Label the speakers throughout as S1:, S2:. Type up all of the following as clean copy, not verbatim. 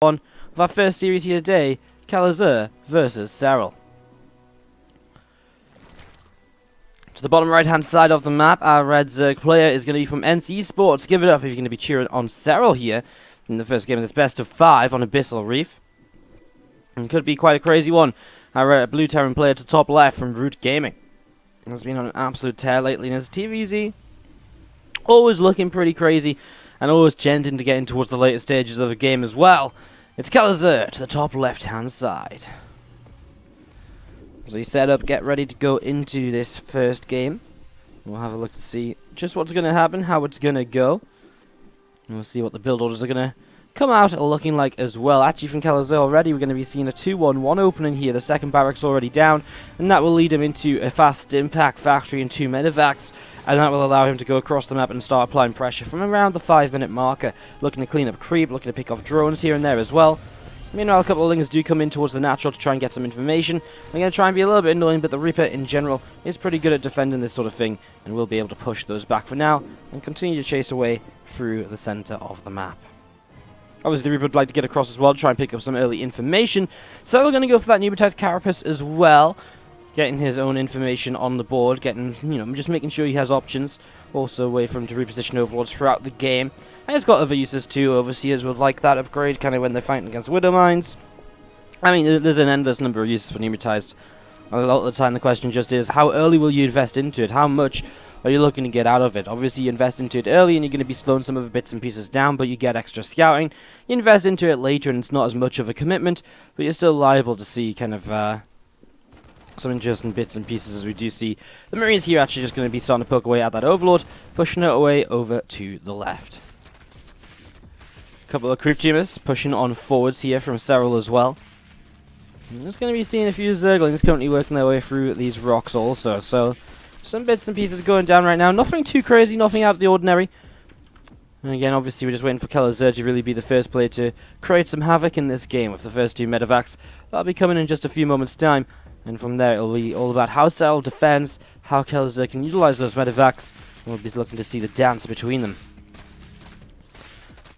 S1: One of our first series here today, Kelazhur versus Serral. To the bottom right hand side of the map, our red Zerg player is going to be from NC Sports. Give it up if you're going to be cheering on Serral here in the first game of this best of 5 on Abyssal Reef. And could be quite a crazy one. Our blue Terran player to top left from Root Gaming has been on an absolute tear lately, and his TvZ always looking pretty crazy and always tending to get in towards the later stages of the game as well. It's Kelazhur to the top left-hand side. So he's set up, get ready to go into this first game. We'll have a look to see just what's going to happen, how it's going to go. And we'll see what the build orders are going to come out looking like as well. Actually, from Kelazhur already, we're going to be seeing a 2-1-1 opening here. The second barracks already down, and that will lead him into a fast impact factory and 2 medevacs. And that will allow him to go across the map and start applying pressure from around the 5-minute marker. Looking to clean up creep, looking to pick off drones here and there as well. Meanwhile, a couple of lingers do come in towards the natural to try and get some information. They're going to try and be a little bit annoying, but the Reaper in general is pretty good at defending this sort of thing, and will be able to push those back for now and continue to chase away through the center of the map. Obviously, the Reaper would like to get across as well to try and pick up some early information. So we're going to go for that pneumatized carapace as well. Getting his own information on the board, just making sure he has options. Also a way for him to reposition overlords throughout the game. And he's got other uses too. Overseers would like that upgrade, kind of when they're fighting against Widow Mines. I mean, there's an endless number of uses for pneumatized. A lot of the time the question just is, how early will you invest into it? How much are you looking to get out of it? Obviously, you invest into it early and you're going to be slowing some of the bits and pieces down, but you get extra scouting. You invest into it later and it's not as much of a commitment, but you're still liable to see kind of some interesting bits and pieces, as we do see the Marines here actually just going to be starting to poke away at that Overlord, pushing it away over to the left. A couple of creep teamers pushing on forwards here from Serral as well. I'm just going to be seeing a few Zerglings currently working their way through these rocks also, so some bits and pieces going down right now. Nothing too crazy, nothing out of the ordinary. And again, obviously, we're just waiting for Kelazhur to really be the first player to create some havoc in this game with the first 2 medevacs. That'll be coming in just a few moments' time. And from there, it'll be all about how Serral defends, how Kelazhur can utilize those medevacs, and we'll be looking to see the dance between them.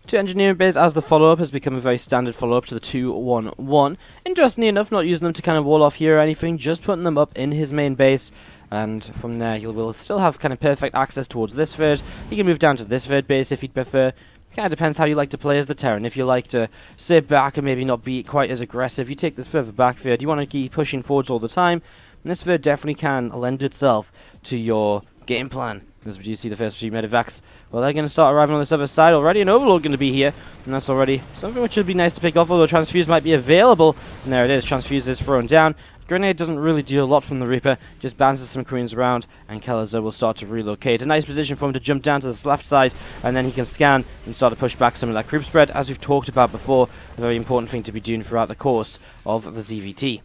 S1: 2 engineering bays as the follow-up has become a very standard follow-up to the 2-1-1. Interestingly enough, not using them to kind of wall off here or anything, just putting them up in his main base. And from there, he will still have kind of perfect access towards this third. He can move down to this third base if he'd prefer. Kind of depends how you like to play as the Terran. If you like to sit back and maybe not be quite as aggressive, you take this further back third. You want to keep pushing forwards all the time, and this third definitely can lend itself to your game plan. As we do see the first 3 medevacs, well, they're going to start arriving on this other side already. An Overlord going to be here, and that's already something which would be nice to pick off, although Transfuse might be available. And there it is, Transfuse is thrown down. Grenade doesn't really do a lot from the Reaper, just bounces some Queens around, and Kelazhur will start to relocate. A nice position for him to jump down to this left side, and then he can scan and start to push back some of that creep spread, as we've talked about before, a very important thing to be doing throughout the course of the ZVT.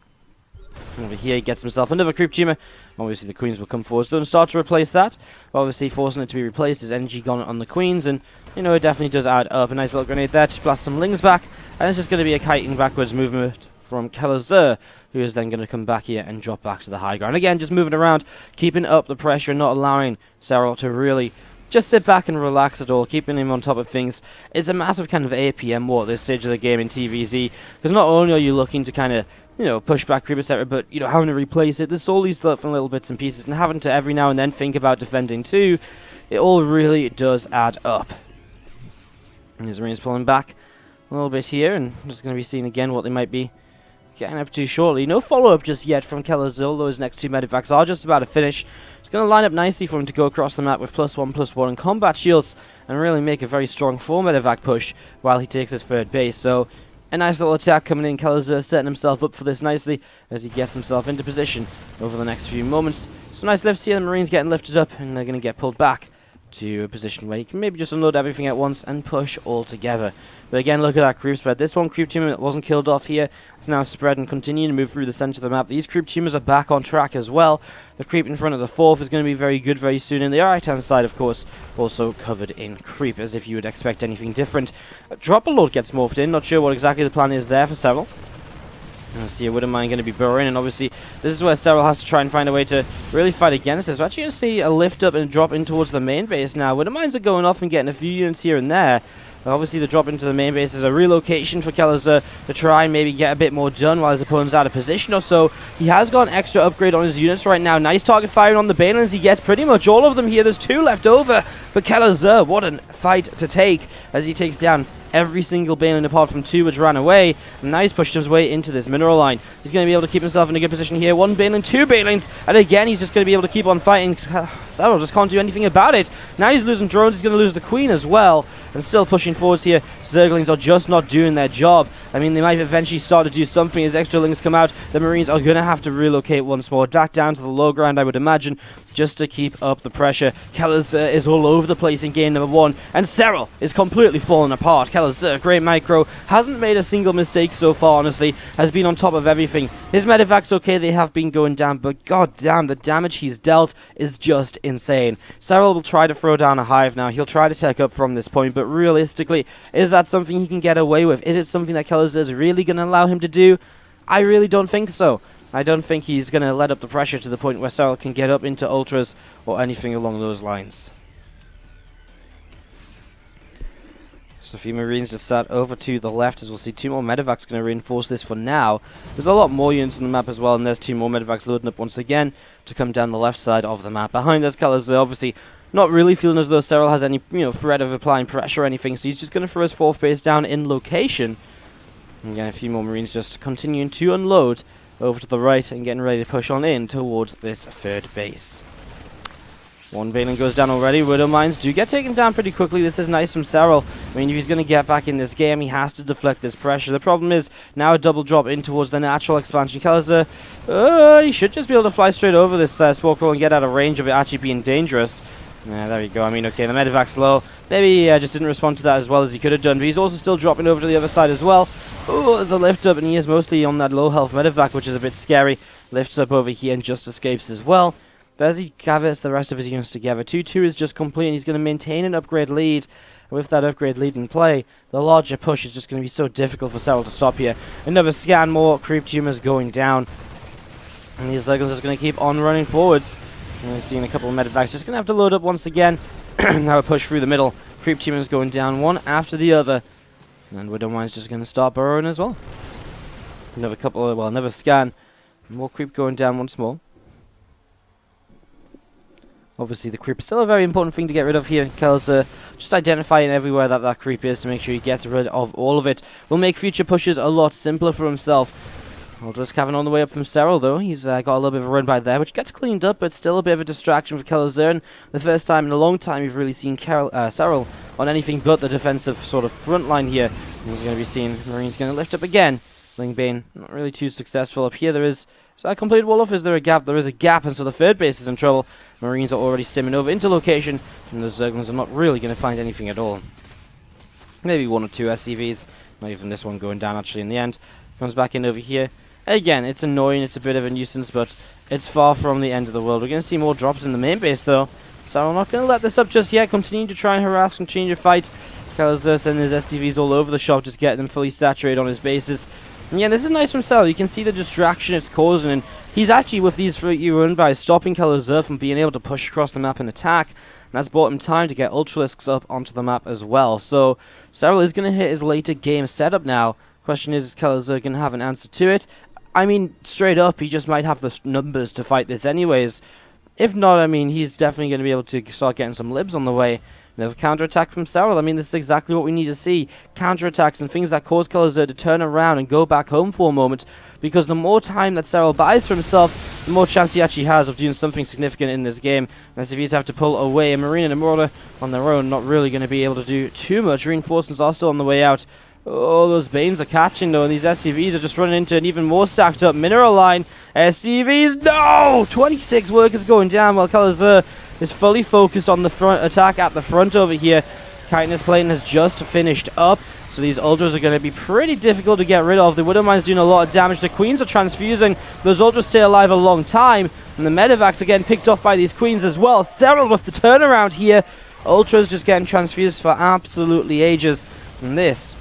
S1: Over here, he gets himself another creep tumor. Obviously, the Queens will come forward and start to replace that. Obviously, forcing it to be replaced, his energy gone on the Queens, and, it definitely does add up. A nice little grenade there to blast some Lings back, and it's just going to be a kiting backwards movement from Kelazhur, who is then going to come back here and drop back to the high ground. Again, just moving around, keeping up the pressure, and not allowing Serral to really just sit back and relax at all, keeping him on top of things. It's a massive kind of APM war at this stage of the game in TvZ, because not only are you looking to kind of push back creep, etc., but, having to replace it, there's all these different little bits and pieces, and having to every now and then think about defending too, it all really does add up. And his Marines pulling back a little bit here, and just going to be seeing again what they might be getting up to shortly. No follow-up just yet from Kelazhur, although his next 2 medevacs are just about to finish. It's going to line up nicely for him to go across the map with +1/+1 and combat shields, and really make a very strong 4 medevac push while he takes his third base. So a nice little attack coming in. Kelazhur setting himself up for this nicely as he gets himself into position over the next few moments. Some nice lifts here. The Marines getting lifted up, and they're going to get pulled back to a position where you can maybe just unload everything at once and push all together. But again, look at that creep spread. This one creep tumor that wasn't killed off here is now spread and continuing to move through the center of the map. These creep tumors are back on track as well. The creep in front of the 4th is going to be very good very soon. And the right-hand side, of course, also covered in creep, as if you would expect anything different. Dropper Lord gets morphed in. Not sure what exactly the plan is there for Serral. I see a Widow Mine going to be burrowing, and obviously this is where Serral has to try and find a way to really fight against this. We're actually going to see a lift up and drop in towards the main base now. Widow Mines are going off and getting a few units here and there, Obviously, the drop into the main base is a relocation for Kelazhur to try and maybe get a bit more done while his opponent's out of position or so. He has got an extra upgrade on his units right now. Nice target firing on the Banelings. He gets pretty much all of them here. There's 2 left over for Kelazhur. What a fight to take as he takes down every single Baneling apart from 2 which ran away. Nice pushed his way into this mineral line. He's going to be able to keep himself in a good position here. 1 Baneling, 2 Banelings, and again he's just going to be able to keep on fighting. Serral just can't do anything about it. Now he's losing drones, he's going to lose the Queen as well, and still pushing forwards here. Zerglings are just not doing their job. I mean, they might eventually start to do something as extra lings come out. The Marines are going to have to relocate once more, back down to the low ground, I would imagine, just to keep up the pressure. Kelazhur is all over the place in game number 1, and Serral is completely falling apart. Kelazhur, great micro, hasn't made a single mistake so far, honestly, has been on top of everything. His medevac's okay, they have been going down, but god damn, the damage he's dealt is just insane. Serral will try to throw down a hive now. He'll try to take up from this point, but realistically, is that something he can get away with? Is it something that Kelazhur is really going to allow him to do? I really don't think so. I don't think he's going to let up the pressure to the point where Serral can get up into ultras or anything along those lines. So a few Marines just sat over to the left, as we'll see 2 more medevacs going to reinforce this for now. There's a lot more units on the map as well, and there's 2 more medevacs loading up once again to come down the left side of the map. Behind us, Kelazhur obviously not really feeling as though Serral has any threat of applying pressure or anything, so he's just going to throw his 4th base down in location. And again, a few more Marines just continuing to unload over to the right and getting ready to push on in towards this 3rd base. 1 Baneling goes down already. Widow Mines do get taken down pretty quickly. This is nice from Serral. I mean, if he's going to get back in this game, he has to deflect this pressure. The problem is now a double drop in towards the natural expansion. Kelazhur, he should just be able to fly straight over this Spore Crawl and get out of range of it actually being dangerous. Yeah, there you go. I mean, okay, the medevac's low. Maybe he just didn't respond to that as well as he could have done, but he's also still dropping over to the other side as well. Oh, there's a lift up, and he is mostly on that low health medevac, which is a bit scary. Lifts up over here and just escapes as well. But as he gathers the rest of his units together, 2-2 is just complete, and he's going to maintain an upgrade lead. And with that upgrade lead in play, the larger push is just going to be so difficult for Serral to stop here. Another scan, more creep tumors going down. And these Zerglings are just going to keep on running forwards. And we're seeing a couple of medevacs just going to have to load up once again. Now a push through the middle. Creep tumors going down one after the other. And Widow Mine's just going to start burrowing as well. Another scan. More creep going down once more. Obviously, the creep is still a very important thing to get rid of here. Kelazhur just identifying everywhere that creep is to make sure he gets rid of all of it. Will make future pushes a lot simpler for himself. Just Cavern on the way up from Serral, though. He's got a little bit of a run by there, which gets cleaned up, but still a bit of a distraction for Kelazhur. And the first time in a long time we've really seen Serral on anything but the defensive sort of front line here. And he's going to be seeing Marine's going to lift up again. Lingbane not really too successful up here. Is that complete wall off? Is there a gap? There is a gap, and so the 3rd base is in trouble. Marines are already stimming over into location, and the Zerglings are not really going to find anything at all. Maybe 1 or 2 SCVs. Not even this one going down actually in the end. Comes back in over here. Again, it's annoying, it's a bit of a nuisance, but it's far from the end of the world. We're going to see more drops in the main base, though. So I'm not going to let this up just yet. Continue to try and harass, continue to fight. Kelazhur sending his STVs all over the shop, just getting them fully saturated on his bases. And yeah, this is nice from Serral. You can see the distraction it's causing, and he's actually, with these 3 run by stopping Kelazhur from being able to push across the map and attack. And that's bought him time to get Ultralisks up onto the map as well. So Serral is going to hit his later game setup now. Question is Kelazhur going to have an answer to it? I mean, straight up, he just might have the numbers to fight this anyways. If not, I mean, he's definitely going to be able to start getting some libs on the way. Another counterattack from Serral. I mean, this is exactly what we need to see. Counterattacks and things that cause Kelazhur to turn around and go back home for a moment. Because the more time that Serral buys for himself, the more chance he actually has of doing something significant in this game. As if he's have to pull away. A Marine and a Marauder on their own, not really going to be able to do too much. Reinforcements are still on the way out. Oh, those Banes are catching, though, and these SCVs are just running into an even more stacked up mineral line. SCVs, no! 26 workers going down while Kelazhur is fully focused on the front attack at the front over here. Chitinous Plane has just finished up, so these Ultras are going to be pretty difficult to get rid of. The Widow Mine's doing a lot of damage. The Queens are transfusing. Those Ultras stay alive a long time, and the Medevacs are getting picked off by these Queens as well. Serral with the turnaround here. Ultras just getting transfused for absolutely ages, and this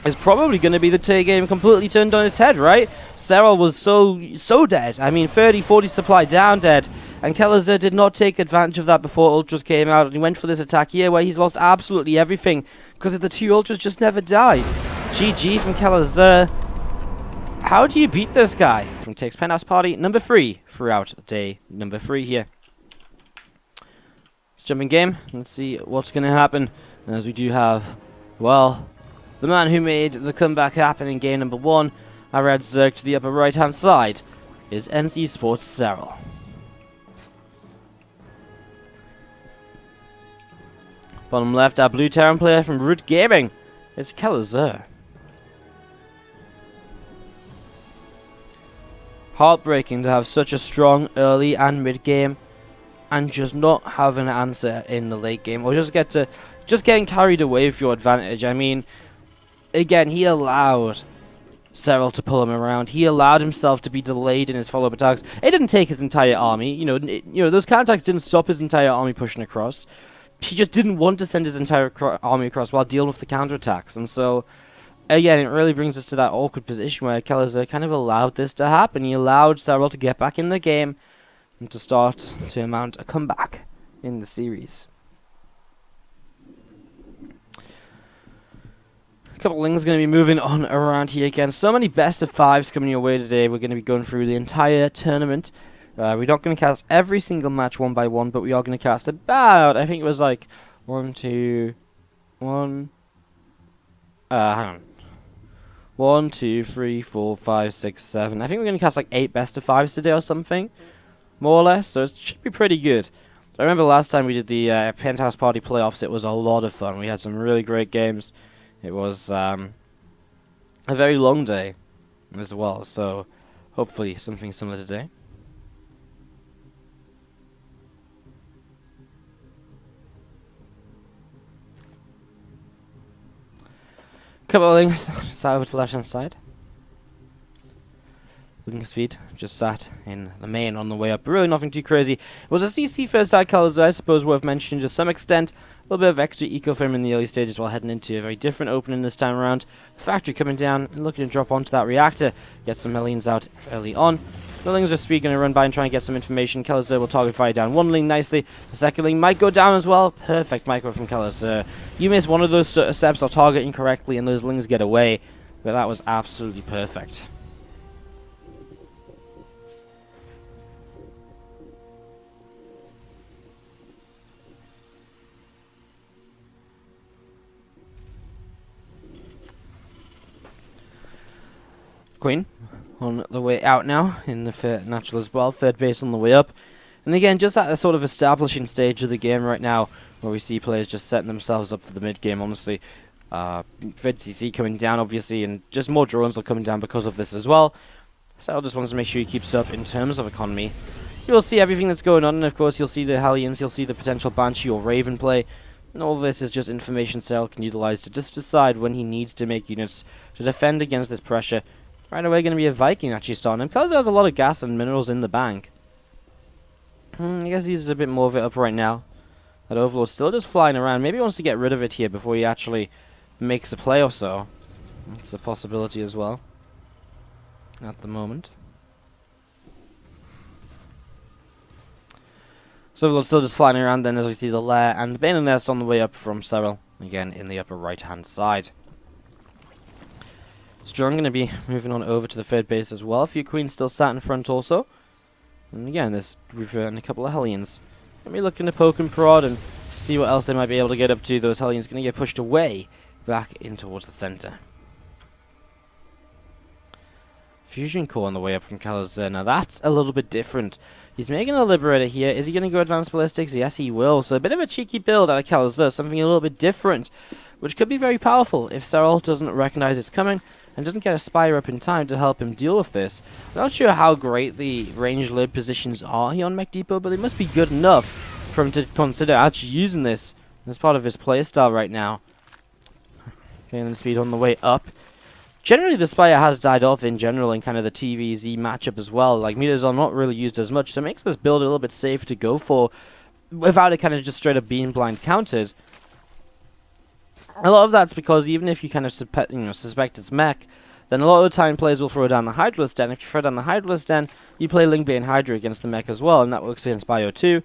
S1: is probably going to be the tier game completely turned on its head, right? Serral was so dead. I mean, 30, 40 supply down dead. And Kelazhur did not take advantage of that before Ultras came out, and he went for this attack here where he's lost absolutely everything because the two Ultras just never died. GG from Kelazhur. How do you beat this guy? From takes Penthouse Party number 3 throughout day number 3 here. Let's jump in game. Let's see what's going to happen. As we do have, well, the man who made the comeback happen in game number 1, our red Zerg to the upper right hand side, is NC Sports Serral. Bottom left, our blue Terran player from Root Gaming. It's Kelazhur. Heartbreaking to have such a strong early and mid game and just not have an answer in the late game, or just getting carried away with your advantage. I mean, again, he allowed Serral to pull him around. He allowed himself to be delayed in his follow-up attacks. It didn't take his entire army. You know, those counterattacks didn't stop his entire army pushing across. He just didn't want to send his entire army across while dealing with the counterattacks, and so again, it really brings us to that awkward position where Kelazhur kind of allowed this to happen. He allowed Serral to get back in the game and to start to mount a comeback in the series. A couple of things going to be moving on around here again. So many best of 5s coming your way today. We're going to be going through the entire tournament. We're not going to cast every single match one by one, but we are going to cast about, I think it was like 1, 2, 1. Hang on. 1, 2, 3, 4, 5, 6, 7. I think we're going to cast like 8 best of 5s today or something, more or less. So it should be pretty good. I remember last time we did the Penthouse Party playoffs. It was a lot of fun. We had some really great games. It was a very long day as well. So hopefully something similar today. Couple of things. Side over to the left hand side. Looking speed, just sat in the main on the way up. Really nothing too crazy. It was a CC first side Kelazhur, I suppose worth mentioning to some extent. A little bit of extra eco frame in the early stages while heading into a very different opening this time around. The factory coming down and looking to drop onto that reactor. Get some Hellions out early on. The Lings are speed going to run by and try and get some information. Kelazhur will target fire down one Ling nicely. The second Ling might go down as well. Perfect micro from Kelazhur. You miss one of those steps or target incorrectly and those Lings get away. But that was absolutely perfect. Queen on the way out now in the natural as well. Third base on the way up. And again, just at a sort of establishing stage of the game right now, where we see players just setting themselves up for the mid game, honestly. Third CC coming down, obviously, and just more drones are coming down because of this as well. So I just wants to make sure he keeps up in terms of economy. You'll see everything that's going on, and of course you'll see the Hellions, you'll see the potential Banshee or Raven play. And all this is just information Serral can utilize to just decide when he needs to make units to defend against this pressure. Right away, going to be a Viking actually starting him. Kelazhur has a lot of gas and minerals in the bank. I guess he's a bit more of it up right now. That Overlord's still just flying around. Maybe he wants to get rid of it here before he actually makes a play or so. That's a possibility as well. At the moment. So Overlord's still just flying around then as we see the lair and the Bane Nest on the way up from Serral. Again, in the upper right hand side. Strong going to be moving on over to the third base as well. A few Queens still sat in front also. And again, we've a couple of Hellions. Going to be looking to poke and prod and see what else they might be able to get up to. Those Hellions going to get pushed away back in towards the center. Fusion Core on the way up from Kelazhur. Now that's a little bit different. He's making a Liberator here. Is he going to go Advanced Ballistics? Yes, he will. So a bit of a cheeky build out of Kelazhur. Something a little bit different, which could be very powerful if Serral doesn't recognize it's coming and doesn't get a Spire up in time to help him deal with this. I'm not sure how great the range lid positions are here on Mech Depot, but they must be good enough for him to consider actually using this as part of his playstyle right now. Gaining speed on the way up. Generally, the Spire has died off in general in kind of the TvZ matchup as well. Like, meters are not really used as much, so it makes this build a little bit safe to go for without it kind of just straight up being blind countered. A lot of that's because even if you kind of suspect it's mech, then a lot of the time players will throw down the Hydralisk Den. If you throw down the Hydralisk Den, you play Lingbane Hydra against the mech as well, and that works against Bio too.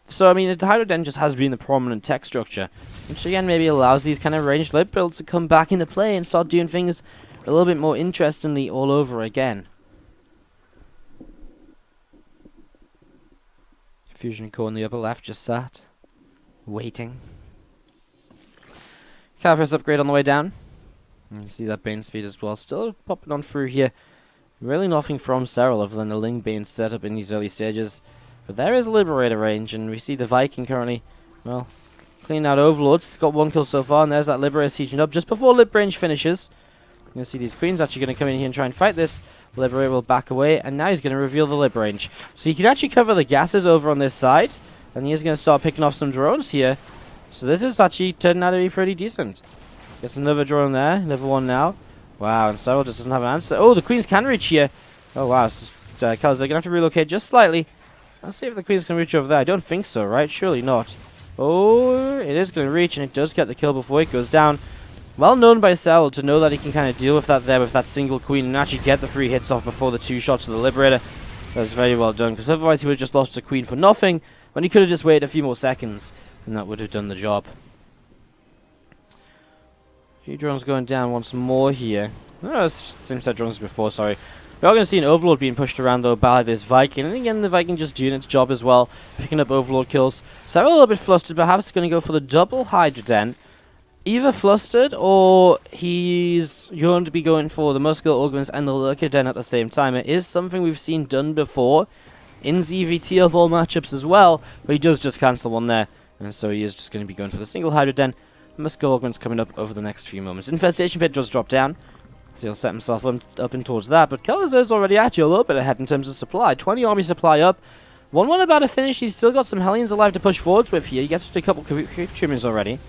S1: So, I mean, the Hydra Den just has been the prominent tech structure, which again maybe allows these kind of ranged lib builds to come back into play and start doing things a little bit more interestingly all over again. Fusion core in the upper left just sat, waiting. Calibra's upgrade on the way down. You can see that Bane speed as well, still popping on through here. Really nothing from Serral other than the Ling Bane setup in these early stages. But there is Liberator range, and we see the Viking currently, well, cleaning out Overlords. Got 1 kill so far, and there's that Liberator sieging up just before Lib range finishes. You'll see these Queens actually going to come in here and try and fight this. Liberator will back away, and now he's going to reveal the Lib range. So you can actually cover the gases over on this side, and he's going to start picking off some drones here. So this is actually turning out to be pretty decent. Gets another drone there, another one now. Wow, and Serral just doesn't have an answer. Oh, the Queens can reach here. Oh wow, Kelazhur going to have to relocate just slightly. Let's see if the Queens can reach over there. I don't think so, right? Surely not. Oh, it is going to reach, and it does get the kill before it goes down. Well known by Serral to know that he can kind of deal with that there with that single Queen and actually get the 3 hits off before the 2 shots of the Liberator. That's very well done, because otherwise he would have just lost the Queen for nothing, when he could have just waited a few more seconds, and that would have done the job. A few drones going down once more here. Oh, it's just the same set of drones as before, sorry. We are going to see an Overlord being pushed around though by this Viking, and again the Viking just doing its job as well, picking up Overlord kills. Serral a little bit flustered, perhaps going to go for the double Hydra Den. Either flustered, or he's going to be going for the Muscular Augments and the Lurker Den at the same time. It is something we've seen done before in ZVT of all matchups as well, but he does just cancel one there, and so he is just going to be going for the single Hydra Den. Muscular Augments coming up over the next few moments. Infestation Pit does drop down, so he'll set himself up in towards that, but Kelazhur is already actually a little bit ahead in terms of supply. 20 army supply up. 1-1 about to finish. He's still got some Hellions alive to push forwards with here. He gets a couple creep trimmers already.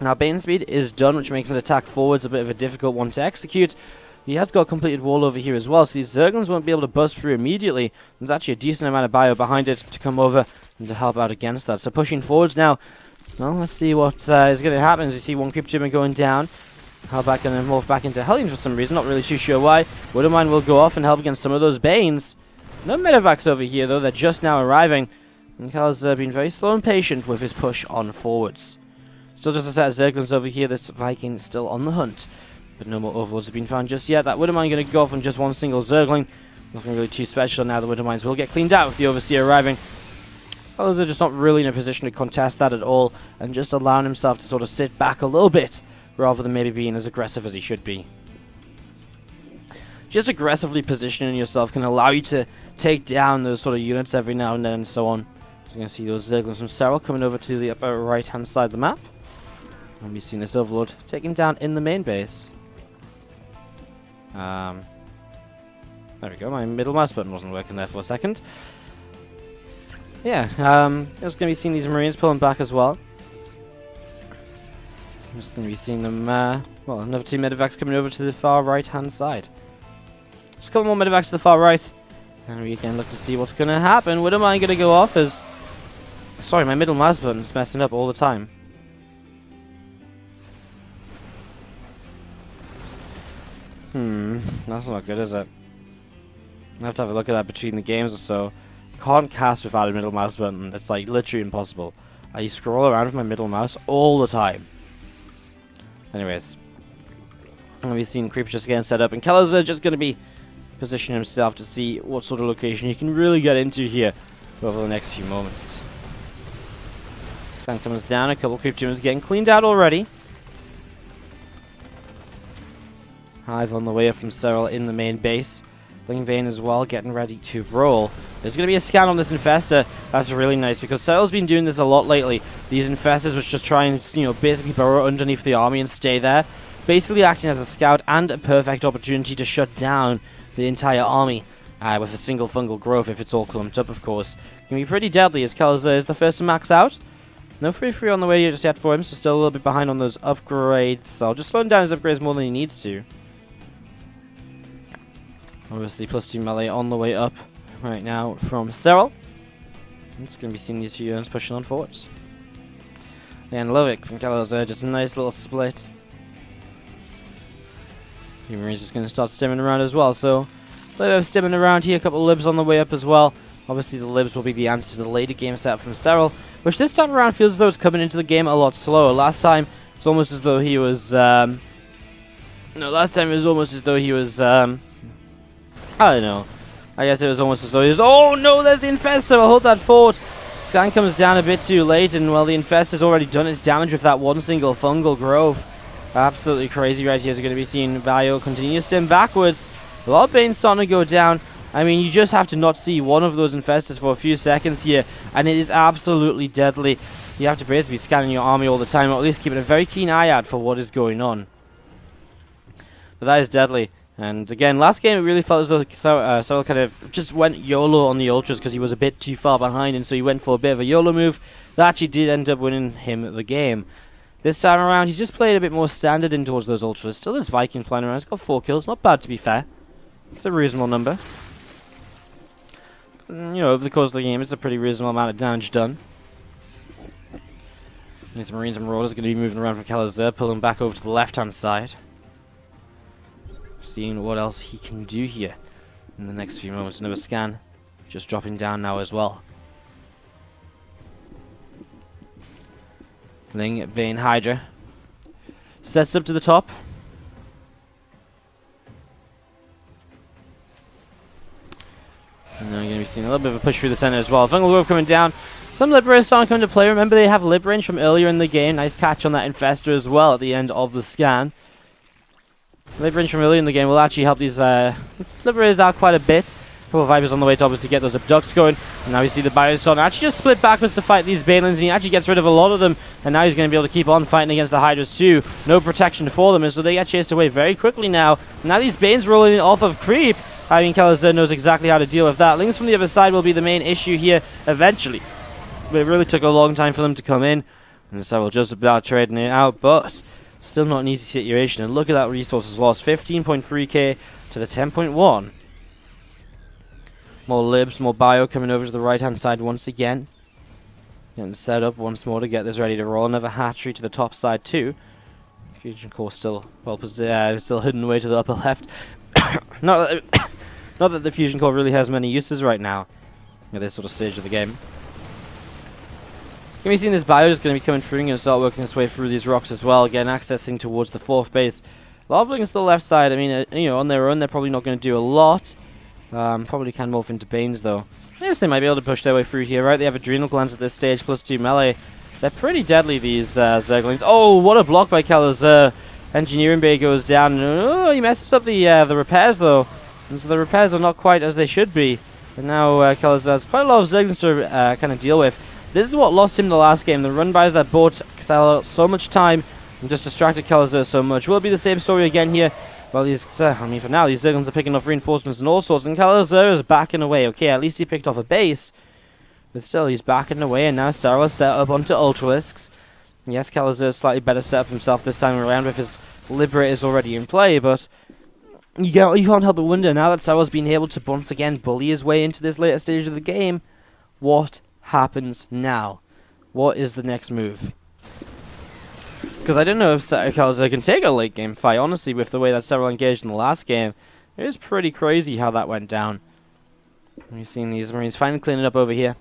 S1: Now Bane speed is done, which makes an attack forwards a bit of a difficult one to execute. He has got a completed wall over here as well, so these Zerglings won't be able to bust through immediately. There's actually a decent amount of bio behind it to come over and to help out against that. So pushing forwards now. Well, let's see what is going to happen as we see one creep tumor going down. Hellback going to morph back into Hellions for some reason, not really too sure why. Widowmine will go off and help against some of those Banes. No medevacs over here though, they're just now arriving. And Kelazhur being very slow and patient with his push on forwards. Still just a set of Zerglings over here, this Viking still on the hunt. But no more Overlords have been found just yet. That Widowmine going to go off on just one single Zergling. Nothing really too special now, the Widowmines will get cleaned out with the Overseer arriving. Kelazhur just not really in a position to contest that at all, and just allowing himself to sort of sit back a little bit, rather than maybe being as aggressive as he should be. Just aggressively positioning yourself can allow you to take down those sort of units every now and then and so on. So you're going to see those Zerglings from Serral coming over to the upper right hand side of the map. And we've seen this Overlord taken down in the main base. There we go, my middle mouse button wasn't working there for a second. Yeah, just going to be seeing these Marines pulling back as well. Just going to be seeing them, well, another 2 medevacs coming over to the far right hand side. Just a couple more medevacs to the far right. And we again look to see what's going to happen. Widowmine going to go off as... Sorry, my middle mouse button is messing up all the time. That's not good, is it? I have to have a look at that between the games or so. Can't cast without a middle mouse button. It's like literally impossible. I scroll around with my middle mouse all the time. Anyways, we've seen creeps just getting set up, and Kelazhur just going to be positioning himself to see what sort of location he can really get into here over the next few moments. Scan comes down, a couple creep tumors getting cleaned out already. Hive on the way up from Serral in the main base. Lingbane as well, getting ready to roll. There's going to be a scan on this Infestor. That's really nice, because Serral's been doing this a lot lately. These Infestors which just try and, you know, basically burrow underneath the army and stay there. Basically acting as a scout and a perfect opportunity to shut down the entire army. With a single fungal growth, if it's all clumped up, of course. Can be pretty deadly, as Kelazhur is the first to max out. No free on the way just yet for him, so still a little bit behind on those upgrades. So I'll just slow him down his upgrades more than he needs to. Obviously, +2 melee on the way up right now from Serral. It's going to be seeing these few units pushing on forwards. And love it from Kelazhur, just a nice little split. The Marine's just going to start stimming around as well, so a little bit of stimming around here, a couple of libs on the way up as well. Obviously the libs will be the answer to the later game setup from Serral, which this time around feels as though it's coming into the game a lot slower. Last time it's almost as though he was, last time it was almost as though he was, I don't know. I guess it was almost as though he was, oh no, there's the Infestor, I'll hold that fort. Scan comes down a bit too late, and well, the Infestor's already done its damage with that one single fungal growth. Absolutely crazy right here as we're going to be seeing Bio continue to stem backwards. A lot of Bane's starting to go down. I mean, you just have to not see one of those Infestors for a few seconds here, and it is absolutely deadly. You have to basically be scanning your army all the time, or at least keeping a very keen eye out for what is going on. But that is deadly. And again, last game it really felt as though Serral kind of just went YOLO on the Ultras because he was a bit too far behind, and so he went for a bit of a YOLO move. That actually did end up winning him the game. This time around, he's just played a bit more standard in towards those Ultras. Still this Viking flying around. He's got 4 kills. Not bad, to be fair. It's a reasonable number. You know, over the course of the game, it's a pretty reasonable amount of damage done. These Marines and Marauders are going to be moving around from Kelazhur, pulling back over to the left-hand side. Seeing what else he can do here in the next few moments. Another scan just dropping down now as well. Ling, Bane, Hydra sets up to the top. And now you're going to be seeing a little bit of a push through the center as well. Fungal Grove coming down. Some Liberators starting to come into play. Remember, they have Lib range from earlier in the game. Nice catch on that Infestor as well at the end of the scan. Lib range from earlier in the game will actually help these Liberators out quite a bit. A couple of Vipers on the way to obviously get those abducts going. And now we see the Bios starting to actually just split backwards to fight these Banelings, and he actually gets rid of a lot of them. And now he's going to be able to keep on fighting against the Hydras too. No protection for them, and so they get chased away very quickly now. Now these Banes rolling off of creep. I mean, Kelazhur knows exactly how to deal with that. Lings from the other side will be the main issue here eventually. But it really took a long time for them to come in. And so we're just about trading it out, but still not an easy situation. And look at that resources lost. 15.3k to the 10.1. More Libs, more Bio coming over to the right-hand side once again. Getting set up once more to get this ready to roll. Another hatchery to the top side too. Fusion core still still hidden away to the upper left. Not that the fusion core really has many uses right now at this sort of stage of the game. Going to be seeing this Bio is going to be coming through and going to start working its way through these rocks as well. Again, accessing towards the 4th base. A lot of looking to the left side. I mean, you know, on their own, they're probably not going to do a lot. Probably can morph into Banes though. Yes, they might be able to push their way through here, right? They have Adrenal Glands at this stage, plus 2 melee. They're pretty deadly, these Zerglings. Oh, what a block by Kelazhur. Engineering Bay goes down. Oh, he messes up the repairs though. And so the repairs are not quite as they should be. And now Kelazhur has quite a lot of Zerglings to kind of deal with. This is what lost him the last game. The run-bys that bought Serral so much time and just distracted Kelazhur so much. Will it be the same story again here? Well, I mean, for now, these Zerglings are picking off reinforcements and all sorts, and Kelazhur is backing away. Okay, at least he picked off a base. But still, he's backing away, and now Serral is set up onto Ultralisks. Yes, Kelazhur is slightly better set up himself this time around with his Liberators already in play, but you can't help but wonder, now that Serral's been able to once again bully his way into this later stage of the game, what happens now? What is the next move? Because I don't know if Kelazhur can take a late game fight. Honestly, with the way that Serral engaged in the last game, it is pretty crazy how that went down. We've seen these Marines finally cleaning up over here.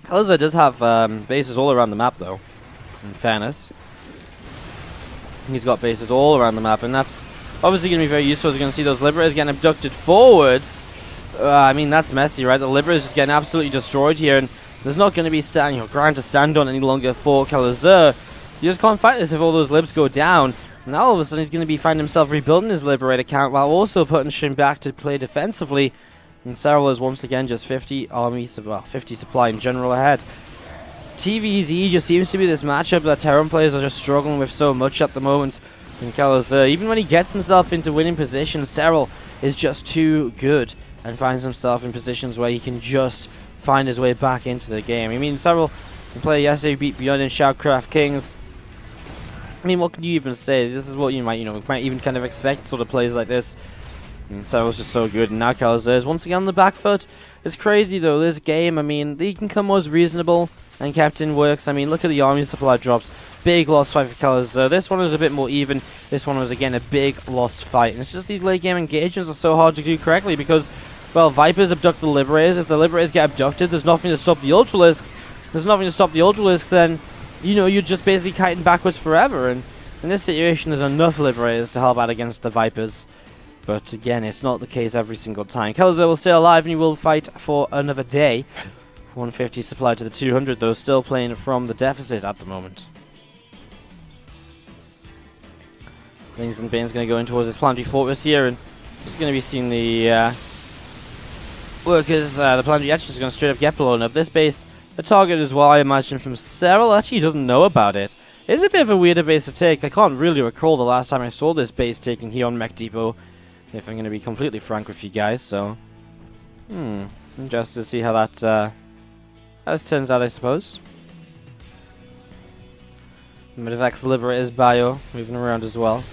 S1: Kelazhur does have bases all around the map, though, in fairness. He's got bases all around the map, and that's obviously going to be very useful as you're going to see those Liberators getting abducted forwards. I mean, that's messy, right? The Liberators just getting absolutely destroyed here, and there's not going to be ground to stand on any longer for Kelazhur. You just can't fight this if all those Libs go down. Now all of a sudden he's going to be finding himself rebuilding his Liberator count while also putting Shin back to play defensively. And Serral is once again just 50 army, 50 supply in general ahead. TvZ just seems to be this matchup that Terran players are just struggling with so much at the moment. And Kelazhur, even when he gets himself into winning positions, Serral is just too good and finds himself in positions where he can just find his way back into the game. I mean, Serral can play yesterday, beat Beyond and Shoutcraft Kings. I mean, what can you even say? This is what you might even kind of expect sort of plays like this. And Serral's just so good, and now Kelazhur is once again on the back foot. It's crazy though, this game, I mean, he can come as reasonable and kept in works. I mean, look at the army supply drops. Big lost fight for Kelazhur. This one was a bit more even. This one was, again, a big lost fight. And it's just these late game engagements are so hard to do correctly because, well, Vipers abduct the Liberators. If the Liberators get abducted, there's nothing to stop the Ultralisks. There's nothing to stop the Ultralisks, then, you know, you're just basically kiting backwards forever. And in this situation, there's enough Liberators to help out against the Vipers. But again, it's not the case every single time. Kelazhur will stay alive and he will fight for another day. 150 supplied to the 200, though, still playing from the deficit at the moment. Lings and Bane's going to go in towards this planetary fortress here, and just going to be seeing the workers, the planetary actually is going to straight up get blown up. This base, the target as well, I imagine, from Serral, actually doesn't know about it. It's a bit of a weirder base to take. I can't really recall the last time I saw this base taken here on Mech Depot, if I'm going to be completely frank with you guys, so... interested to see how that turns out, I suppose. Medivax Liberators bio moving around as well.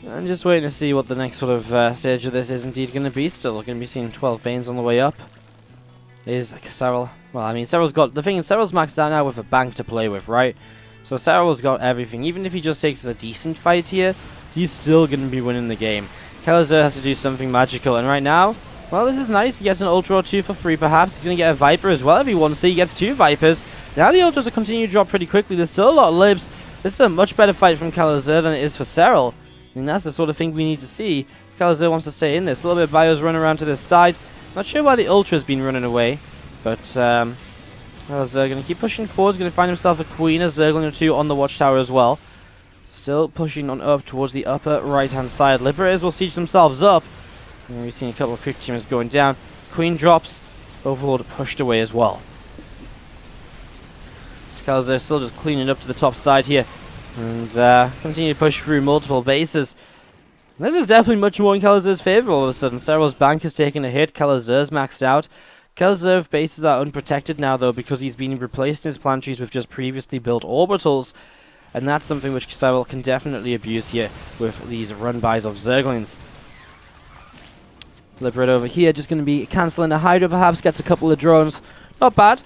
S1: I'm just waiting to see what the next sort of stage of this is indeed going to be. Still going to be seeing 12 Banes on the way up. Is Serral... Well, I mean, Serral's got... The thing is, Serral's maxed out now with a bank to play with, right? So Serral's got everything. Even if he just takes a decent fight here, he's still going to be winning the game. Kelazhur has to do something magical, and right now, well, this is nice. He gets an Ultra or 2 for free, perhaps. He's going to get a Viper as well if he wants to. He gets 2 Vipers. Now the Ultras are continuing to drop pretty quickly. There's still a lot of Libs. This is a much better fight from Kelazhur than it is for Serral. I mean, that's the sort of thing we need to see. Kelazhur wants to stay in this. A little bit of Bios run around to this side. Not sure why the Ultra's been running away, but Kelazhur going to keep pushing forward. He's going to find himself a Queen, a Zergling or 2 on the Watchtower as well. Still pushing on up towards the upper right-hand side. Liberators will siege themselves up. And we've seen a couple of quick teamers going down. Queen drops. Overlord pushed away as well. Kelazhur still just cleaning up to the top side here. And continue to push through multiple bases. This is definitely much more in Kelazhur's favour all of a sudden. Serral's bank has taken a hit. Kelazhur's maxed out. Kelazhur bases are unprotected now, though, because he's been replaced in his planetaries with just previously built orbitals. And that's something which Serral can definitely abuse here with these run-bys of Zerglings. Liberator over here just going to be cancelling a Hydra, perhaps gets a couple of drones. Not bad.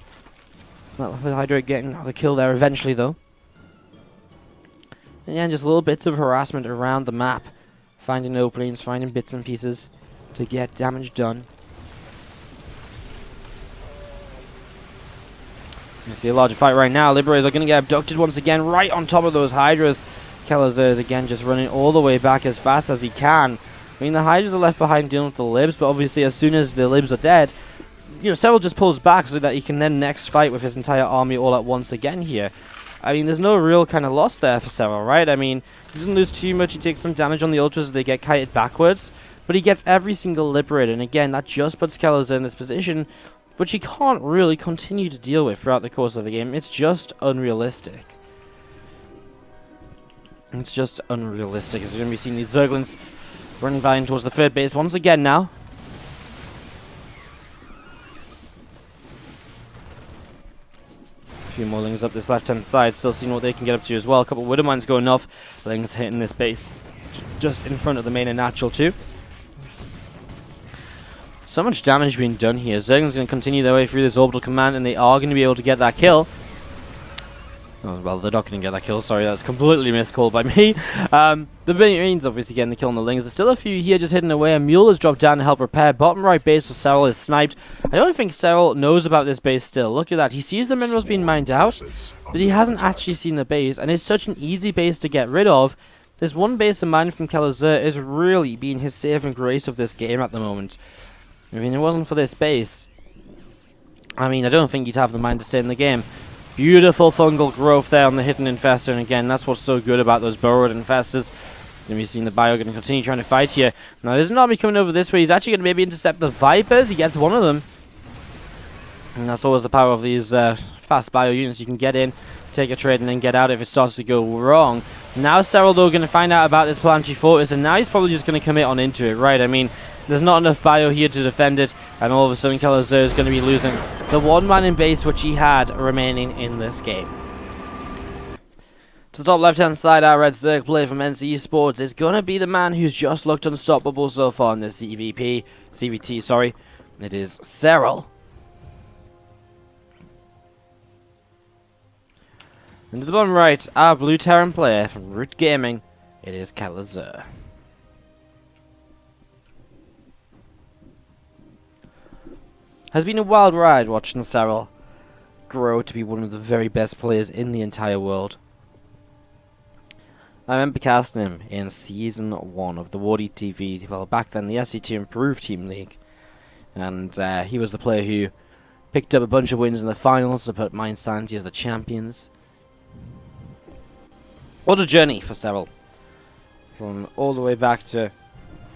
S1: Not the Hydra getting the kill there eventually, though. And yeah, just little bits of harassment around the map. Finding openings, finding bits and pieces to get damage done. You see a larger fight right now. Liberators are going to get abducted once again right on top of those Hydras. Kelazhur is again just running all the way back as fast as he can. I mean, the Hydras are left behind dealing with the Libs, but obviously as soon as the Libs are dead, you know, Serral just pulls back so that he can then next fight with his entire army all at once again here. I mean, there's no real kind of loss there for Serral, right? I mean, he doesn't lose too much. He takes some damage on the Ultras as they get kited backwards, but he gets every single Liberator, and again, that just puts Kelazhur in this position, which he can't really continue to deal with throughout the course of the game. It's just unrealistic. It's just unrealistic. As we're going to be seeing these Zerglings running by towards the third base once again now. A few more Lings up this left-hand side, still seeing what they can get up to as well. A couple of Widow Mines going off. Lings hitting this base just in front of the main and natural too. So much damage being done here. Zergling's going to continue their way through this orbital command, and they are going to be able to get that kill. Oh, well, they're not going to get that kill. Sorry, that's completely miscalled by me. The Marines obviously getting the kill on the Lings. There's still a few here just hidden away. A Mule has dropped down to help repair. Bottom right base for Serral is sniped. I don't think Serral knows about this base still. Look at that. He sees the minerals being mined out, but he hasn't actually seen the base, and it's such an easy base to get rid of. This one base of mine from Kelazhur is really being his saving grace of this game at the moment. I mean, it wasn't for this base, I mean, I don't think you'd have the mind to stay in the game. Beautiful fungal growth there on the hidden infestor, and again, that's what's so good about those burrowed infestors. And we've seen the bio going to continue trying to fight here. Now, there's an army coming over this way. He's actually going to maybe intercept the Vipers. He gets one of them. And that's always the power of these fast bio units. You can get in, take a trade, and then get out if it starts to go wrong. Now Serral, though, going to find out about this planetary fortress, and now he's probably just going to commit on into it, right? I mean, there's not enough bio here to defend it, and all of a sudden Kelazhur is going to be losing the one man in base which he had remaining in this game. To the top left-hand side, our Red Zerg play from NC Esports is going to be the man who's just looked unstoppable so far in this CVT, sorry. It is Serral. And to the bottom right, our blue Terran player from Root Gaming, it is Kelazhur. Has been a wild ride watching Serral grow to be one of the very best players in the entire world. I remember casting him in Season 1 of the WardiTV, well back then the SC2 Improved Team League. And he was the player who picked up a bunch of wins in the finals to put Mind Sanity as the champions. What a journey for Serral. From all the way back to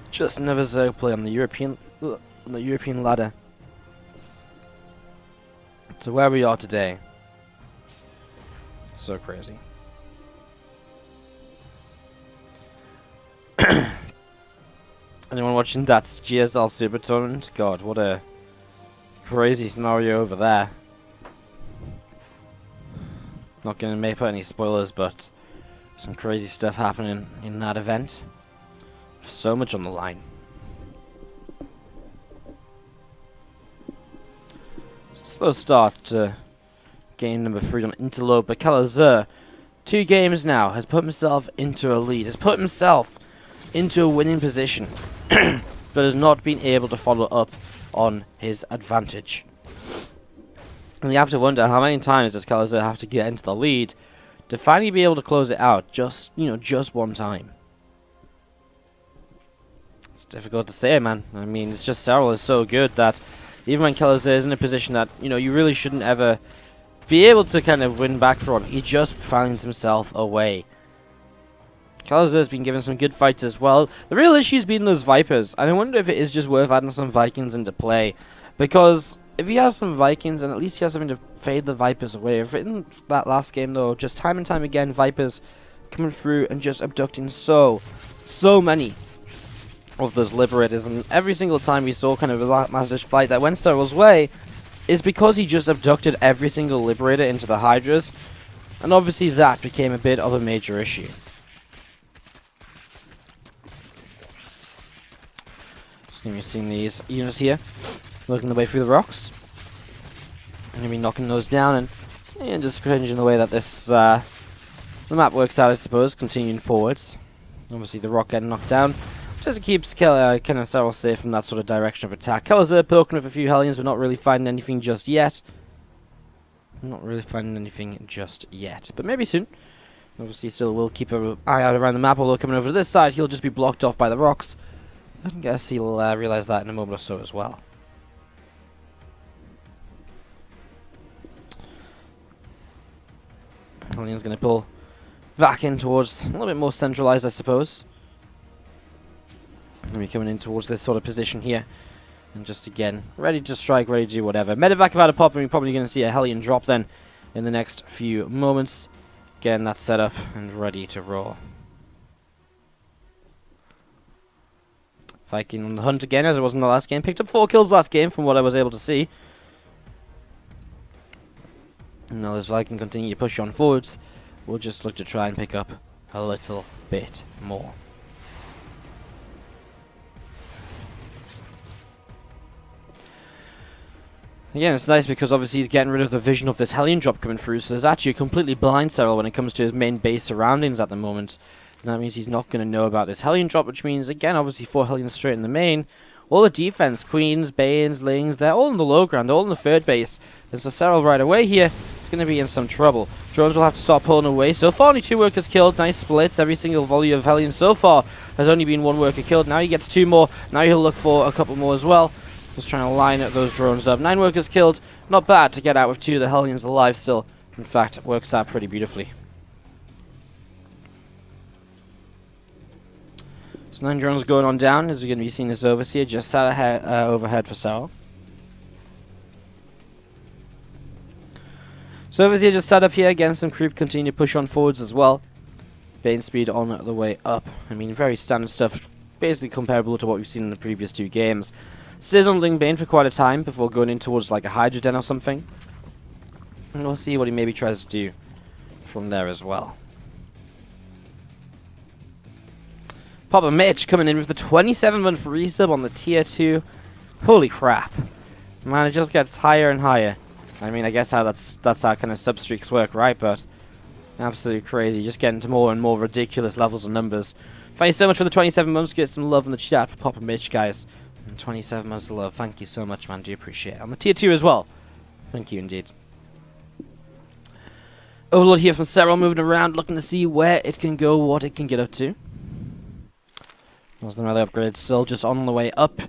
S1: just another Zerg play on the European ladder. To where we are today. So crazy. Anyone watching that GSL Super Tournament? God, what a crazy scenario over there. Not going to put any spoilers, but some crazy stuff happening in that event. So much on the line. Slow start to game number 3 on Interlope, but Kelazhur, 2 games now, has put himself into a lead, has put himself into a winning position, but has not been able to follow up on his advantage. And you have to wonder, how many times does Kelazhur have to get into the lead to finally be able to close it out, just one time? It's difficult to say, man. I mean, it's just Serral is so good that even when Kelazhur is in a position that, you really shouldn't ever be able to kind of win back from, he just finds himself a way. Kelazhur has been given some good fights as well. The real issue has been those Vipers, and I wonder if it is just worth adding some Vikings into play. Because if he has some Vikings, and at least he has something to fade the Vipers away. If in that last game, though, just time and time again, Vipers coming through and just abducting so many of those Liberators, and every single time we saw kind of a massive fight that went Serral's way is because he just abducted every single Liberator into the Hydras, and obviously that became a bit of a major issue. Just going to be seeing these units here, working their way through the rocks. I'm going to be knocking those down and just changing the way that this the map works out, I suppose, continuing forwards. Obviously the rock getting knocked down just keeps kind of Serral safe from that sort of direction of attack. Kelazhur poking with a few Hellions, but not really finding anything just yet. But maybe soon. Obviously still will keep an eye out around the map, although coming over to this side he'll just be blocked off by the rocks. I guess he'll realise that in a moment or so as well. Hellion's going to pull back in towards a little bit more centralised, I suppose. Going to be coming in towards this sort of position here. And just again, ready to strike, ready to do whatever. Medevac about to pop, and we're probably going to see a Hellion drop then in the next few moments. Getting that set up and ready to roll. Viking on the hunt again, as it was in the last game. Picked up 4 kills last game from what I was able to see. And now as Viking continue to push on forwards, we'll just look to try and pick up a little bit more. Again, it's nice because obviously he's getting rid of the vision of this Hellion drop coming through, so there's actually a completely blind Serral when it comes to his main base surroundings at the moment. And that means he's not going to know about this Hellion drop, which means, again, obviously 4 Hellions straight in the main. All the defense, Queens, Banes, Lings, they're all in the low ground, they're all in the third base. And so Serral right away here is going to be in some trouble. Drones will have to start pulling away. So far, only 2 workers killed. Nice splits. Every single volley of Hellions so far has only been 1 worker killed. Now he gets 2 more. Now he'll look for a couple more as well. Just trying to line those drones up. 9 workers killed. Not bad to get out with 2 of the Hellions alive still. In fact, it works out pretty beautifully. So 9 drones going on down, as you're going to be seeing this Overseer just sat ahead, overhead for Serral. So Overseer just sat up here, again some creep continue to push on forwards as well. Bane speed on the way up. I mean, very standard stuff, basically comparable to what we've seen in the previous 2 games. Stays on Ling Bane for quite a time before going in towards like a Hydra Den or something. And we'll see what he maybe tries to do from there as well. Papa Mitch coming in with the 27-month resub on the Tier 2 Holy crap. Man, it just gets higher and higher. I mean, I guess that's how kind of sub-streaks work, right? But absolutely crazy. Just getting to more and more ridiculous levels of numbers. Thank you so much for the 27 months. Get some love in the chat for Papa Mitch, guys. And 27 months of love. Thank you so much, man. Do appreciate it. On the tier 2 as well. Thank you indeed. Overlord here from Serral, moving around, looking to see where it can go, what it can get up to. There's the melee upgrade still just on the way up.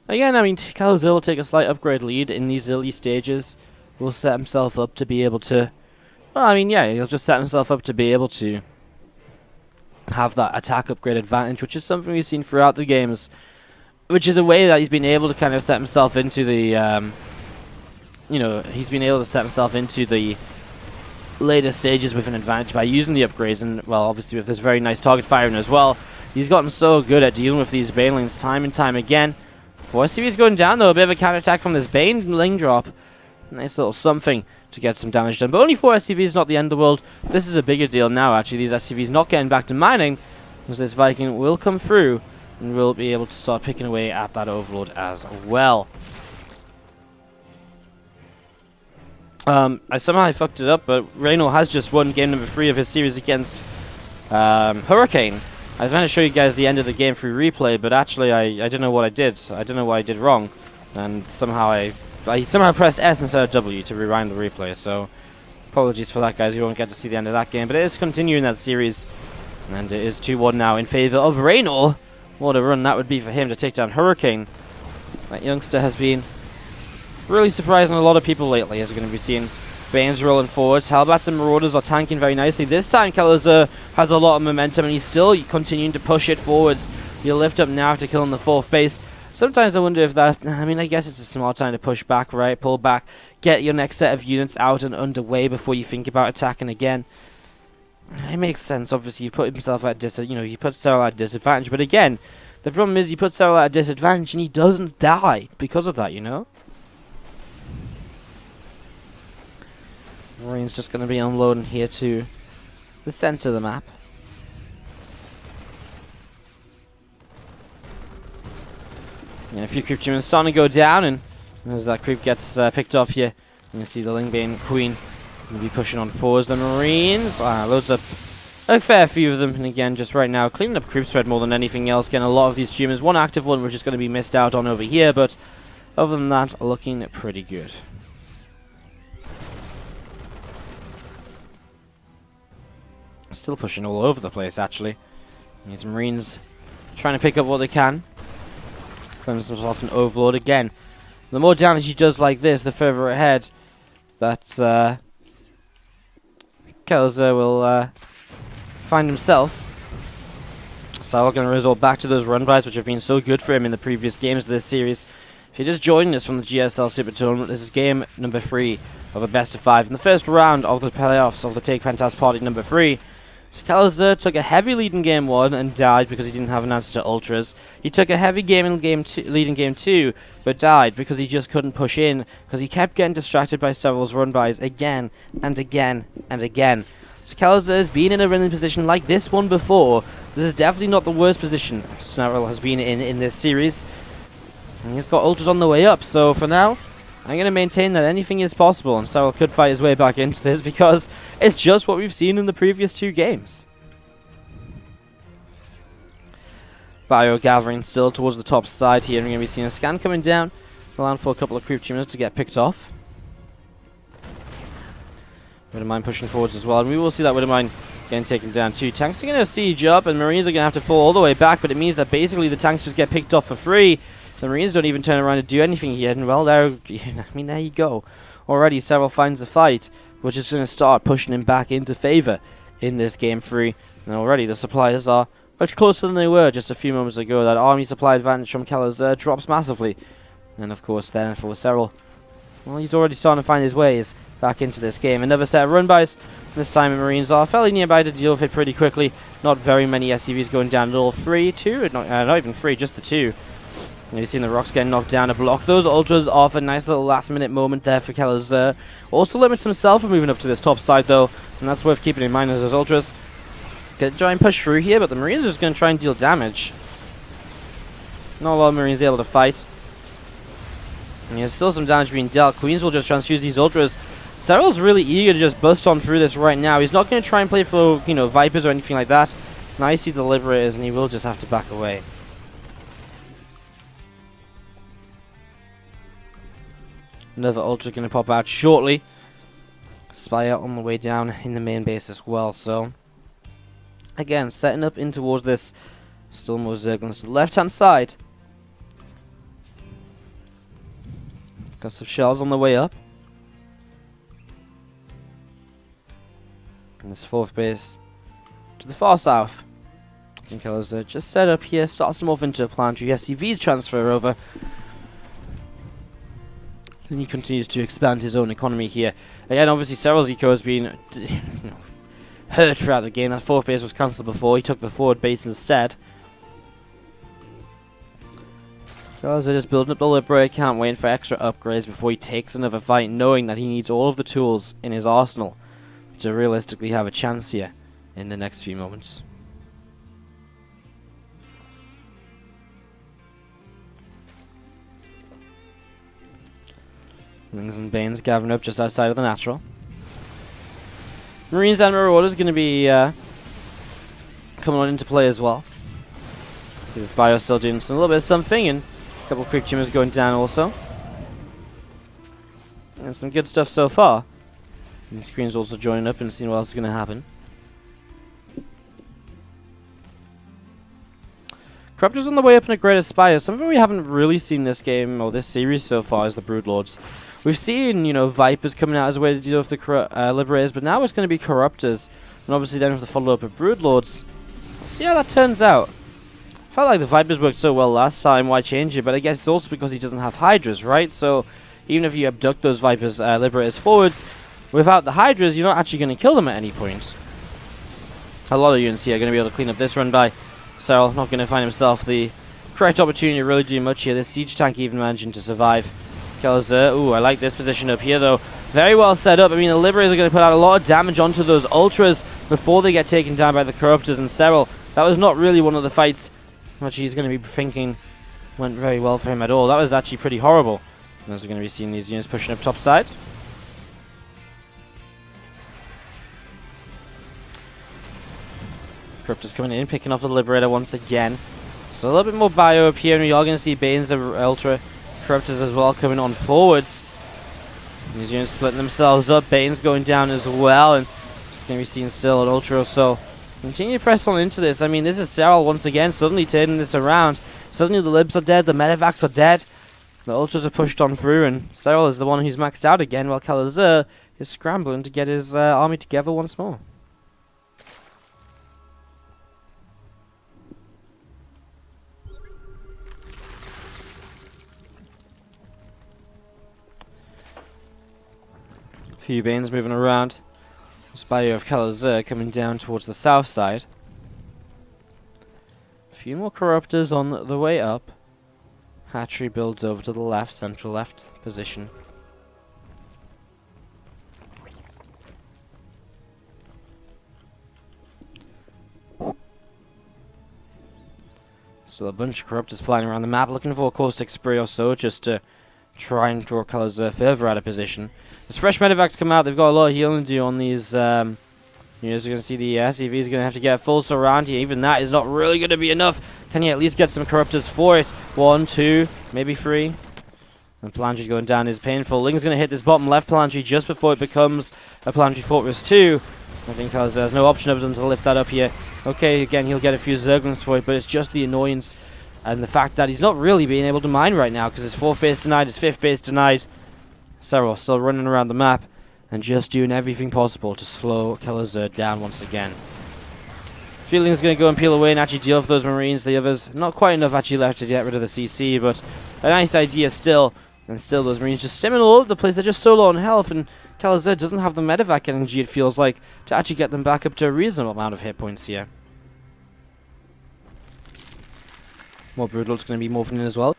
S1: Again, I mean, Kelazhur will take a slight upgrade lead in these early stages. Will set himself up to be able to... Well, I mean, yeah, he'll just set himself up to be able to have that attack upgrade advantage, which is something we've seen throughout the games. Which is a way that he's been able to kind of set himself into the... you know, he's been able to set himself into the later stages with an advantage by using the upgrades. And, well, obviously with this very nice target firing as well. He's gotten so good at dealing with these Banelings time and time again. 4 SCVs going down, though. A bit of a counterattack from this Baneling drop. Nice little something to get some damage done. But only 4 SCVs, not the end of the world. This is a bigger deal now, actually. These SCVs not getting back to mining. Because this Viking will come through and will be able to start picking away at that Overlord as well. I fucked it up, but Reyno has just won game number 3 of his series against Hurricane. I was going to show you guys the end of the game through replay, but actually I don't know what I did. I don't know what I did wrong. And somehow I somehow pressed S instead of W to rewind the replay, so apologies for that, guys. You won't get to see the end of that game, but it is continuing that series. And it is 2-1 now in favor of Reyno. What a run that would be for him to take down Hurricane. That youngster has been really surprising a lot of people lately, as we're going to be seeing Banes rolling forwards. Hellbats and Marauders are tanking very nicely. This time Kelazhur has a lot of momentum and he's still continuing to push it forwards. He'll lift up now after killing the 4th base. Sometimes I wonder if that... I mean, I guess it's a smart time to push back, right? Pull back, get your next set of units out and underway before you think about attacking again. It makes sense. Obviously, you put himself at you put Serral at disadvantage. But again, the problem is you put Serral at a disadvantage and he doesn't die because of that, you know? Marine's just going to be unloading here to the center of the map. Yeah, a few creep humans starting to go down, and as that creep gets picked off here, you can see the Lingbane Queen will be pushing on forwards. The Marines, loads up a fair few of them, and again, just right now, cleaning up creep spread more than anything else, getting a lot of these humans. One active one, which is going to be missed out on over here, but other than that, looking pretty good. Still pushing all over the place, actually. These Marines trying to pick up what they can. Finds himself an Overlord again. The more damage he does like this, the further ahead that Kelazhur will find himself. So we're going to resort back to those run-bys, which have been so good for him in the previous games of this series. If you're just joining us from the GSL Super Tournament, this is game number 3 of a best of 5. In the first round of the playoffs of the Take Penthouse Party number 3, Kelazhur took a heavy lead in game 1 and died because he didn't have an answer to ultras. He took a heavy game in lead in game 2, but died because he just couldn't push in, because he kept getting distracted by Serral's run-bys again and again and again. So Kelazhur has been in a running position like this one before. This is definitely not the worst position Serral has been in this series. And he's got ultras on the way up, so for now, I'm going to maintain that anything is possible, and Serral could fight his way back into this because it's just what we've seen in the previous 2 games. Bio gathering still towards the top side here, and we're going to be seeing a scan coming down, allowing for a couple of creep tumors to get picked off. Widowmine pushing forwards as well, and we will see that Widowmine getting taken down too. Tanks are going to siege up, and Marines are going to have to fall all the way back, but it means that basically the tanks just get picked off for free. The Marines don't even turn around to do anything yet, and well, there you go. Already Serral finds a fight, which is going to start pushing him back into favor in this game 3. And already the supplies are much closer than they were just a few moments ago. That army supply advantage from Kelazhur drops massively. And of course then for Serral, well, he's already starting to find his ways back into this game. Another set of run-bys. This time the Marines are fairly nearby to deal with it pretty quickly. Not very many SCVs going down at all. 3, 2, not even 3, just the 2. You've seen the rocks getting knocked down to block those ultras off. A nice little last-minute moment there for Kelazhur. Also limits himself from moving up to this top side, though, and that's worth keeping in mind as those ultras gonna try and push through here, but the Marines are just going to try and deal damage. Not a lot of Marines able to fight. And there's still some damage being dealt. Queens will just transfuse these ultras. Serral's really eager to just bust on through this right now. He's not going to try and play for, you know, Vipers or anything like that. Now he sees the Liberators and he will just have to back away. Another ultra going to pop out shortly. Spire on the way down in the main base as well. So, again, setting up in towards this. Still more Zerglings to the left-hand side. Got some shells on the way up. And this fourth base to the far south. I think I was just set up here, starts them off into a planetary SCVs transfer over. And he continues to expand his own economy here. Again, obviously, Serral's eco has been hurt throughout the game. That fourth base was cancelled before. He took the forward base instead. Kelazhur just building up the Liberator camp, waiting for extra upgrades before he takes another fight, knowing that he needs all of the tools in his arsenal to realistically have a chance here in the next few moments. Lings and Banes gathering up just outside of the natural. Marines and Marauders going to be coming on into play as well. See this bio still doing a little bit of something, and a couple of quick tumors going down also. And some good stuff so far. And the screen's also joining up and seeing what else is going to happen. Corruptors on the way up in a Great Aspire. Something we haven't really seen this game or this series so far is the Broodlords. We've seen, you know, Vipers coming out as a way to deal with the Liberators, but now it's going to be Corruptors. And obviously then with the follow-up of Broodlords. We'll see how that turns out. Felt like the Vipers worked so well last time, why change it? But I guess it's also because he doesn't have Hydras, right? So even if you abduct those Vipers, Liberators forwards, without the Hydras, you're not actually going to kill them at any point. A lot of UNC are going to be able to clean up this run by Serral. Not going to find himself the correct opportunity to really do much here. This siege tank even managing to survive. Kelazhur, ooh, I like this position up here though. Very well set up. I mean, the Liberators are going to put out a lot of damage onto those Ultras before they get taken down by the Corruptors, and Serral, that was not really one of the fights which he's going to be thinking went very well for him at all. That was actually pretty horrible. And as we're going to be seeing these units pushing up top side. Corruptors coming in, picking off the Liberator once again. So a little bit more bio up here, and we are going to see Banes of Ultra Corruptors as well coming on forwards. And these units splitting themselves up, Banes going down as well, and just going to be seeing still an Ultra or so. Continue to press on into this. I mean, this is Serral once again, suddenly turning this around. Suddenly the Libs are dead, the Medivacs are dead. The Ultras are pushed on through, and Serral is the one who's maxed out again, while Kelazhur is scrambling to get his army together once more. Few Banes moving around. Spire of Kelazhur coming down towards the south side. A few more Corruptors on the way up. Hatchery builds over to the left, central left position. Still a bunch of Corruptors flying around the map, looking for a caustic spray or so, just to try and draw Kelazhur further out of position. As fresh Medivacs come out, they've got a lot of healing to do on these. You're going to see the SCV is going to have to get full surround here. Even that is not really going to be enough. Can you at least get some Corruptors for it? 1, 2, maybe 3. And Planetary going down is painful. Ling's going to hit this bottom left Planetary just before it becomes a Planetary Fortress 2. I think there's no option other than to lift that up here. Okay, again, he'll get a few Zerglings for it, but it's just the annoyance and the fact that he's not really being able to mine right now because his 4th base denied, his 5th base denied. Serral still running around the map and just doing everything possible to slow Kelazhur down once again. Feeling is going to go and peel away and actually deal with those Marines. The others, not quite enough actually left to get rid of the CC, but a nice idea still. And still those Marines just stimming all over the place. They're just so low on health, and Kelazhur doesn't have the medevac energy, it feels like, to actually get them back up to a reasonable amount of hit points here. More Broodlord's going to be morphing in as well.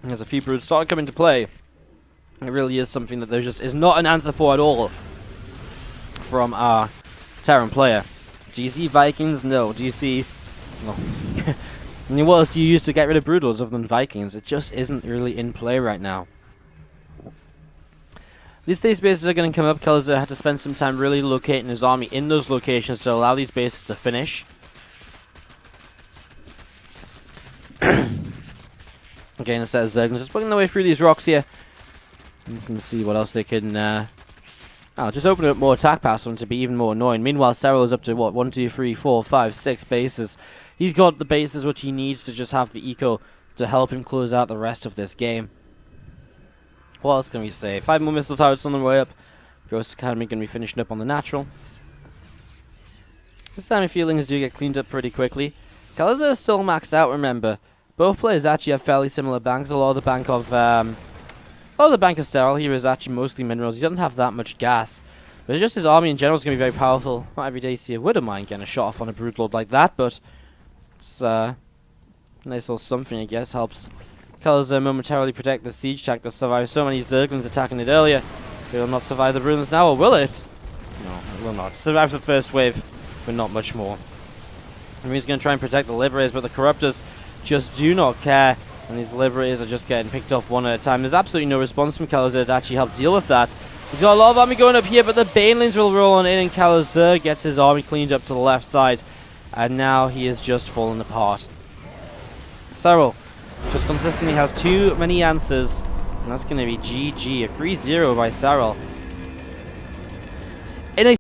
S1: There's a few Broods starting to come into play. It really is something that there just is not an answer for at all from our Terran player. Do you see Vikings? No. Do you see... No. I mean, what else do you use to get rid of Broodlords other than Vikings? It just isn't really in play right now. These bases are going to come up. Kelazhur had to spend some time really locating his army in those locations to allow these bases to finish. Again, instead of Zerglings just putting their way through these rocks here. You can see what else they can... just open up more attack paths for them to be even more annoying. Meanwhile, Serral is up to, what, 1, 2, 3, 4, 5, 6 bases. He's got the bases which he needs to just have the eco to help him close out the rest of this game. What else can we say? 5 more missile turrets on the way up. Ghost Academy going to be finishing up on the natural. This time, feelings do get cleaned up pretty quickly. Kelazhur is still maxed out, remember. Both players actually have fairly similar banks. A lot of the bank of Serral here is actually mostly minerals. He doesn't have that much gas. But just his army in general is going to be very powerful. Not every day you see a Widowmine getting a shot off on a Broodlord like that, but it's a nice little something, I guess. Helps Kelazhur momentarily protect the siege tank that survived so many Zerglings attacking it earlier. It will not survive the ruins now, or will it? No, it will not. Survive the first wave, but not much more. And he's going to try and protect the Liberators, but the Corruptors just do not care. And these Liberators are just getting picked off one at a time. There's absolutely no response from Kelazhur to actually help deal with that. He's got a lot of army going up here, but the Banelings will roll on in, and Kelazhur gets his army cleaned up to the left side. And now he is just falling apart. Serral just consistently has too many answers. And that's going to be GG. A 3-0 by Serral.